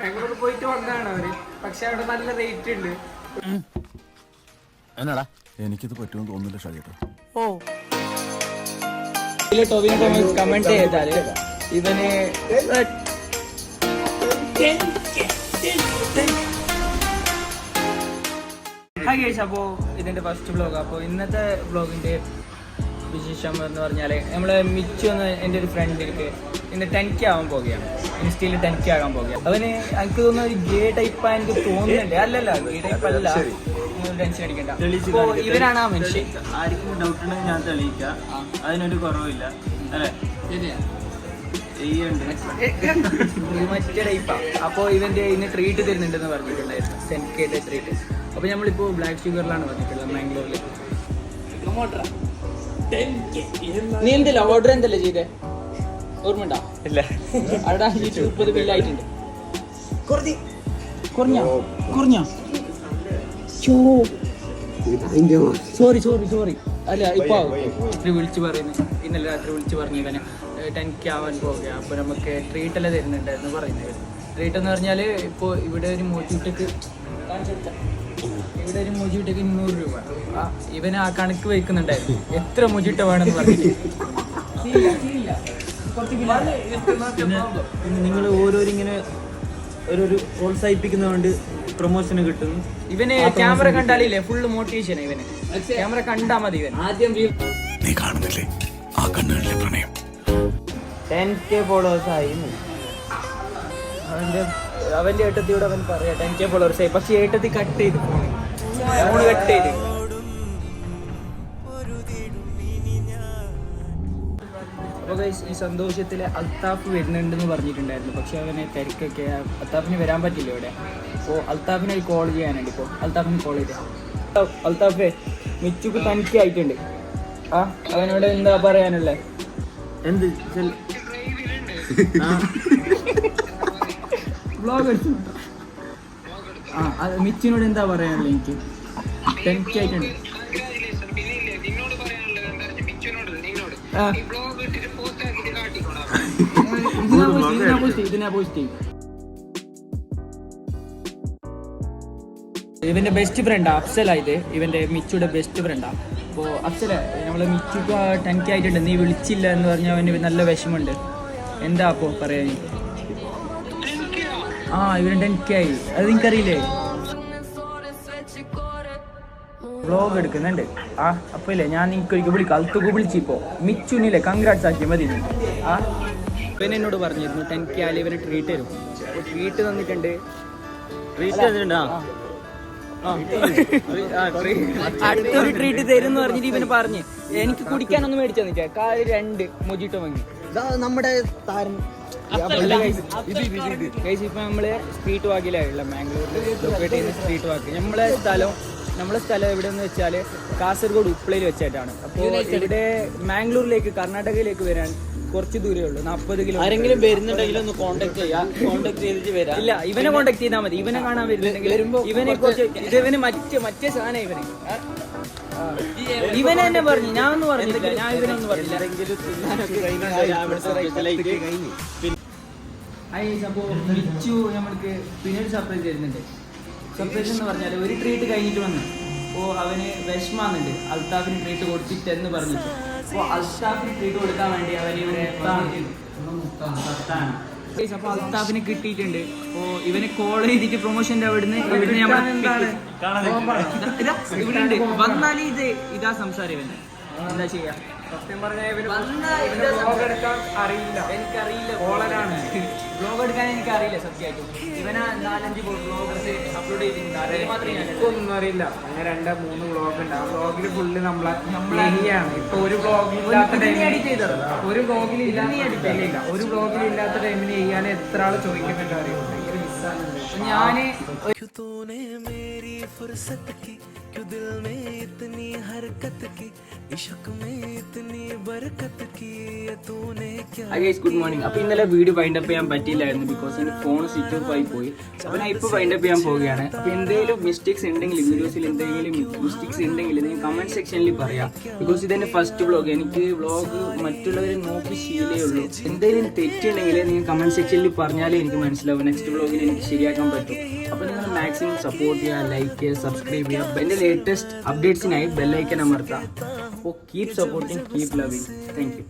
ബാംഗ്ലൂർ പോയിട്ട് വന്നതാണ് അവര്. പക്ഷെ അവിടെ നല്ല റേറ്റ് ഉണ്ട്. എന്നാടാ എനിക്കിത് പറ്റുമെന്ന് തോന്നുന്നില്ല ഷാജിയേട്ടാ. ടോവിനോ തോമസ് കമന്റ് ചെയ്താല് ഇവന് ഹായ് ഗൈസ്, അപ്പോൾ ഇതിന്റെ ഫസ്റ്റ് വ്ലോഗ്. അപ്പോൾ ഇന്നത്തെ വ്ലോഗിന്റെ വിശേഷം എന്ന് പറഞ്ഞാൽ നമ്മളെ മിച്ചു എന്ന് എൻ്റെ ഒരു ഫ്രണ്ടിലേക്ക് ഇന്ന് 10K ആവാൻ പോവുകയാണ്. ഇൻസ്റ്റയിൽ 10K ആകാൻ പോവുകയാണ്. അവന് എനിക്ക് തോന്നുന്ന ഒരു ഗേ ടൈപ്പാണ് എനിക്ക് തോന്നുന്നില്ല. അല്ലല്ല, ഗേ ടൈപ്പ് അല്ല, ടെൻഷൻ അടിക്കണ്ട. ഇവനാണ് ആ മനുഷ്യൻ. ആർക്കും ഡൗട്ട് ഉണ്ടെങ്കിൽ ഞാൻ തെളിയിക്കാം, അതിനൊരു കുറവില്ല അല്ലേ? മറ്റേ ടൈപ്പാ. അപ്പോൾ ഇവന്റെ ഇന്ന് ട്രീറ്റ് തരുന്നുണ്ടെന്ന് പറഞ്ഞിട്ടുണ്ടായിരുന്നു, 10K ട്രീറ്റ്. അപ്പോൾ നമ്മളിപ്പോൾ ബ്ലാക്ക് ഷുഗറിലാണ് വന്നിട്ടുള്ളത് മാംഗ്ലൂരിൽ. നീ എന്തല്ല ഓർഡർ എന്തല്ലേ ചെയ്തേ? ഓർമ്മയുണ്ടോ? ഇല്ല. അവിടെ 30 ബില്ലായിട്ടുണ്ട്. സോറി അല്ല, ഇപ്പൊ വിളിച്ചു പറയുന്നു. ഇന്നലെ രാത്രി വിളിച്ചു പറഞ്ഞു ഇവനെ 10K ആവാൻ പോവുക. അപ്പോൾ നമുക്ക് ട്രീറ്റ് എല്ലാം തരുന്നുണ്ടായിരുന്നു പറയുന്നത്. ട്രീറ്റ് എന്ന് പറഞ്ഞാൽ ഇപ്പോൾ ഇവിടെ ഒരു മോജിവിറ്റക്ക് 200 രൂപ. ഇവന് ആ കണക്ക് വയ്ക്കുന്നുണ്ടായിരുന്നു, എത്ര മോജിവിറ്റ വേണമെന്ന് പറഞ്ഞിട്ട്. പിന്നെ നിങ്ങൾ ഓരോരിങ്ങനെ ഓരോരു പ്രോത്സാഹിപ്പിക്കുന്നതുകൊണ്ട് പ്രൊമോഷന് കിട്ടുന്നു. ഇവന് ക്യാമറ കണ്ടാലില്ലേ ഫുള്ള് മോട്ടിവേഷൻ. ഇവന് ക്യാമറ കണ്ടാ മതി. ഇവൻ ആദ്യം നീ കാണുന്നില്ലേ ആ കണ്ണുകളിലെ പ്രണയം. 10K ഫോളോവേഴ്സ് ആയി. അവന്റെ ഏട്ടത്തിയോട് അവൻ പറയാ 10K ഫോളോവേഴ്സ് ആയി. പക്ഷെ ഏട്ടത്തി കട്ട് ചെയ്ത് ഫോണ് കട്ട് ചെയ്ത്. അപ്പോൾ ഈ സന്തോഷത്തിൽ അൽത്താഫ് വരുന്നുണ്ടെന്ന് പറഞ്ഞിട്ടുണ്ടായിരുന്നു. പക്ഷെ അവനെ തിരക്കൊക്കെ, അൽത്താഫിന് വരാൻ പറ്റില്ല ഇവിടെ. അപ്പോൾ അൽത്താഫിനെ കോൾ ചെയ്യാനുണ്ട്. ഇപ്പോൾ അൽത്താഫിന് കോൾ ചെയ്തേ. അൽത്താഫേ, മിച്ചുക്ക് 10K ആയിട്ടുണ്ട്. അവനോട് എന്താ പറയാനുള്ളത്? എന്ത് വ്ലോഗ് എടുത്തുണ്ടോ? മിച്ചിനോട് എന്താ പറയാനുള്ളത്? എനിക്ക് 10K ആയിട്ടുണ്ട്. ഇവന്റെ ബെസ്റ്റ് ഫ്രണ്ടാ അഫ്സല. ഇത് ഇവന്റെ മിച്ചുടെ ബെസ്റ്റ് ഫ്രണ്ടാ. അപ്പോൾ അഫ്സല, നമ്മള് മിച്ചുക്ക് 10K ആയിട്ടുണ്ട്, നീ വിളിച്ചില്ല എന്ന് പറഞ്ഞാൽ അവന് നല്ല വിഷമമുണ്ട്. എന്താ അപ്പോൾ പറയാൻ? ഇവന് 10K ആയി. അത് നിനക്കറിയില്ലേ? വ്ലോഗ് എടുക്കുന്നുണ്ട്. അപ്പോൾ ഇല്ലേ, ഞാൻ നിങ്ങൾക്ക് ഒരിക്കൽ വിളിക്കാം. അൽത്തുക്ക് വിളിച്ചിപ്പോ മിച്ചുനില്ലേ കൺഗ്രാറ്റ്സ് ആക്കി മതി. ഇവൻ എന്നോട് പറഞ്ഞിരുന്നു 10K ആയാലും ഇവന് ട്രീറ്റ് തരും. അപ്പോൾ ട്രീറ്റ് തന്നിട്ടുണ്ട്. അടുത്തൊരു ട്രീറ്റ് തരും എന്ന് പറഞ്ഞിട്ട് ഇവന് പറഞ്ഞ് എനിക്ക് കുടിക്കാനൊന്നും മേടിച്ചു തന്നില്ല. 2 മൊജിറ്റോ വാങ്ങി. നമ്മുടെ താരം ഇപ്പൊ നമ്മള് സ്ട്രീറ്റ് വാക്കിലുള്ള മാംഗ്ലൂരിൽ ലൊക്കേറ്റ് ചെയ്യുന്ന സ്ട്രീറ്റ് വാക്ക്. നമ്മളെ സ്ഥലം എവിടെയെന്ന് വെച്ചാൽ കാസർഗോഡ് ഉപ്പളയിൽ വെച്ചായിട്ടാണ്. അപ്പോൾ ഇവിടെ മാംഗ്ലൂരിലേക്ക് കർണാടകയിലേക്ക് വരാൻ കുറച്ച് ദൂരമേ ഉള്ളൂ, 40 കിലോ. ആരെങ്കിലും വരുന്നുണ്ടെങ്കിൽ ഒന്ന് കോൺടാക്ട് ചെയ്തിട്ട് വരാം. ഇല്ല, ഇവനെ കോൺടാക്ട് ചെയ്താൽ മതി. ഇവനെ കാണാൻ വരുന്നുണ്ടെങ്കിൽ ഇവനെ കുറച്ച് ഇവന് മറ്റേ സാധനം ഇവനെ തന്നെ പറഞ്ഞു. ഞാൻ ഒന്നും പറഞ്ഞില്ല, ഞാൻ ഇവനൊന്നും പറഞ്ഞില്ല. അപ്പോൾ മിച്ചു നമ്മൾക്ക് പിന്നീട് സർപ്രൈസ് തരുന്നുണ്ട്. സർപ്രൈസ് എന്ന് പറഞ്ഞാൽ ഒരു ട്രീറ്റ് കഴിഞ്ഞിട്ട് വന്നു. അപ്പോൾ അവന് വിഷമാകുന്നുണ്ട് അൽത്താഫിന് ട്രീറ്റ് കൊടുത്തിട്ടെന്ന് പറഞ്ഞിട്ട്. അപ്പോൾ അൽത്താഫിന് ട്രീറ്റ് കൊടുക്കാൻ വേണ്ടി അവന് അപ്പോൾ അൽത്താഫിന് കിട്ടിയിട്ടുണ്ട്. അപ്പോൾ ഇവനെ കോൾ ചെയ്തിട്ട് പ്രൊമോഷന്റെ അവിടുന്ന് ഇവിടെ ഉണ്ട് വന്നാലും ഇതാ സംസാരം. ഇവന് എന്താ ചെയ്യാ? സത്യം പറഞ്ഞാൽ അറിയില്ല, എനിക്കറിയില്ല. വ്ലോഗ് എടുക്കാൻ എനിക്കറിയില്ല സത്യമായിട്ടും. ഇവനാ 4-5 വ്ലോഗേഴ്സ് അപ്ലോഡ് ചെയ്തിട്ടുണ്ട്. അതിൽ മാത്രമേ എനിക്കൊന്നും അറിയില്ല. അങ്ങനെ 2-3 വ്ലോഗ് ഉണ്ട്. ആ വ്ലോഗിൽ ഫുള്ള് നമ്മളാണ്. ഇപ്പൊ ഒരു വ്ലോഗിൽ ഇല്ലാത്ത ടൈമിന് ചെയ്യാൻ എത്ര ആള് ചോദിക്കുന്നുണ്ട് അറിയാം. ഭയങ്കര മിസ്സാണ്. ഞാന് ഗുഡ് മോർണിംഗ്. അപ്പോൾ ഇന്നലെ വീഡിയോ വൈൻഡപ്പ് ചെയ്യാൻ പറ്റിയില്ലായിരുന്നു ബിക്കോസ് എൻ്റെ ഫോൺ സ്വിച്ച് ഓഫ് ആയി പോയി. അപ്പോൾ ഞാൻ ഇപ്പോൾ വൈൻഡപ്പ് ചെയ്യാൻ പോവുകയാണ്. അപ്പോൾ എന്തെങ്കിലും മിസ്റ്റേക്സ് ഉണ്ടെങ്കിൽ വീഡിയോസിൽ എന്തെങ്കിലും മിസ്റ്റേക്സ് ഉണ്ടെങ്കിൽ നിങ്ങൾ കമൻറ്റ് സെക്ഷനിൽ പറയാം. ബിക്കോസ് ഇതെൻ്റെ ഫസ്റ്റ് വ്ളോഗ്. എനിക്ക് വ്ളോഗ് മറ്റുള്ളവരെ നോക്കി ശീലമേ ഉള്ളൂ. എന്തെങ്കിലും തെറ്റുണ്ടെങ്കിൽ നിങ്ങൾ കമൻറ്റ് സെക്ഷനിൽ പറഞ്ഞാലേ എനിക്ക് മനസ്സിലാവും. നെക്സ്റ്റ് വ്ളോഗിൽ എനിക്ക് ശരിയാക്കാൻ പറ്റും. അപ്പോൾ നിങ്ങൾ മാക്സിമം സപ്പോർട്ട് ചെയ്യുക, ലൈക്ക് ചെയ്യുക, സബ്സ്ക്രൈബ് ചെയ്യുക. എൻ്റെ ലേറ്റസ്റ്റ് അപ്ഡേറ്റ്സിനായി ബെല്ലൈക്കൻ അമർത്താം. അപ്പോൾ keep supporting, keep loving. Thank you.